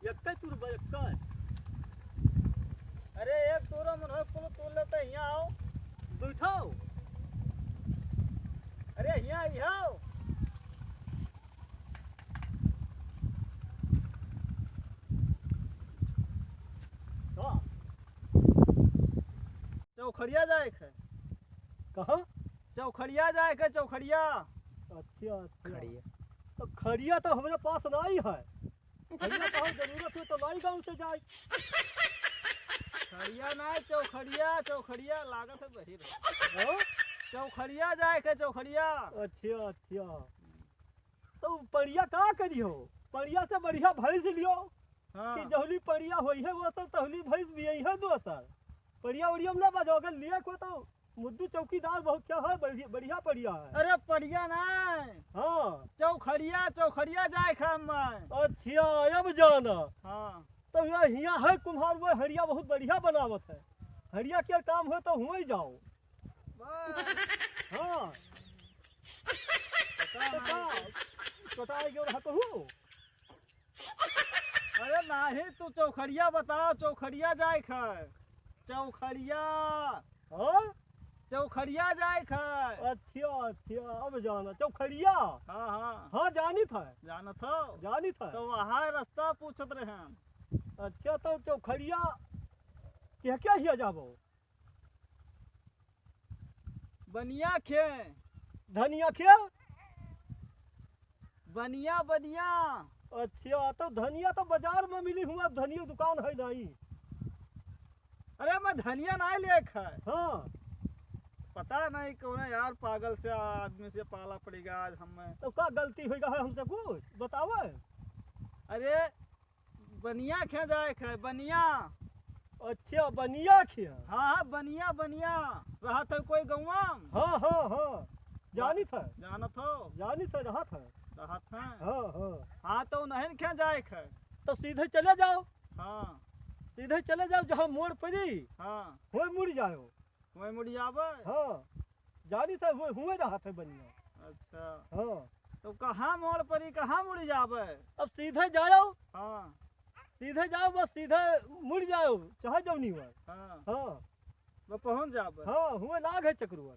एक तुर एक अरे एक तोरा मन हो कुल तोड़ लेते यहाँ आओ बैठो अरे यहाँ आओ चौखड़िया जाए है कहाँ चौखड़िया जाए है चौखड़िया अच्छा अच्छा खड़िया तो खड़िया तो हमारे पास नहीं है खड़िया तो हम जरूरत हो तो लाई गाँव से जाए खड़िया नहीं चौखड़िया चौखड़िया लागत है बही हाँ? चौखड़िया जाए है चौखड़िया अच्छा अच्छा तो परिया का करियो परिया से बढ़िया भैंस लियो हाँ कि जहली परिया होई है वो सब तहली भैंस भी यही है दोसर परिया उड़िया में ना बजो अगर लिए को तो मुद्दू चौकीदार बहुत क्या है बढ़िया परिया है अरे पड़िया नहीं हाँ चौखड़िया चौखड़िया जाए है मैं अच्छा अब जाना हाँ तो यहाँ है कुम्हार वो हरिया बहुत बढ़िया बनावत है हरिया क्या काम हो तो हुआ ही जाओ हाँ कटाएगी और हूँ अरे नहीं तू चौखड़िया बताओ चौखड़िया जाए है चौखड़िया हाँ चौखड़िया जाए है अच्छा अच्छा अब जाना चौखड़िया हाँ हाँ हाँ जानी था जानत हो जानी था तो वहाँ रास्ता पूछत रहे हम अच्छा तो चौखड़िया क्या क्या हिया जाबो बनिया खे धनिया क्या बनिया बनिया अच्छा तो धनिया तो बाजार में मिली हुआ धनिया दुकान है नहीं अरे मैं धनिया नहीं लेख है हाँ पता नहीं कौन है यार पागल से आदमी से पाला पड़ेगा आज हमें तो क्या गलती होगा है हमसे कुछ बताओ अरे बनिया खे जाए है बनिया अच्छा बनिया खिया हाँ हाँ बनिया बनिया रहा था कोई गौवा हाँ हाँ हाँ जानी था जानत हो जानी था रहा था रहा था हाँ हाँ हाँ तो नहीं खे जाए है तो सीधे चले जाओ हाँ सीधे चले जाओ जहाँ मोड़ पड़ी हाँ वो मुड़ जाओ वही मुड़ जाबे हाँ जानी था वो हुए रहा था बनिया अच्छा हाँ तो कहाँ मोड़ पड़ी कहाँ मुड़ जाबे अब सीधे जाओ हाँ सीधे जाओ बस सीधे मुड़ जाओ चाहे जाओ नहीं हुआ हाँ हाँ वो पहुँच जाबे हाँ हुए नाग है चक्रुआ